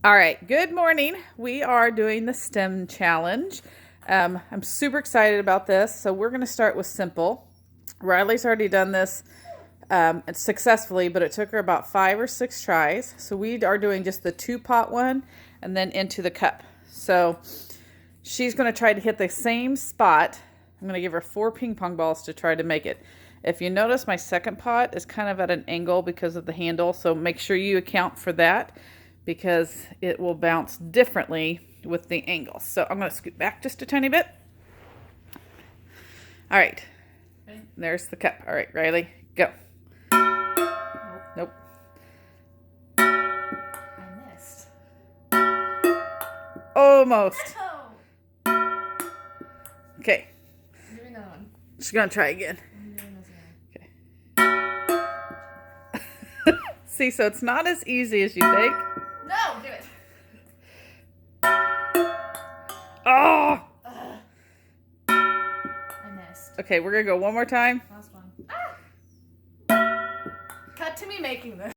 All right, good morning. We are doing the STEM challenge. I'm super excited about this. So we're going to start with simple. Riley's already done this successfully, but it took her about 5 or 6 tries. So we are doing just the 2-pot one and then into the cup. So she's going to try to hit the same spot. I'm going to give her 4 ping pong balls to try to make it. If you notice, my second pot is kind of at an angle because of the handle, so make sure you account for that, because it will bounce differently with the angle. So I'm going to scoot back just a tiny bit. All right. Okay. There's the cup. All right, Riley, go. Nope. I missed. Almost. No. Okay. I'm doing another one. She's going to try again. I'm doing this again. Okay. See, so it's not as easy as you think. No, do it. Oh! I missed. Okay, we're going to go one more time. Last one. Cut to me making this.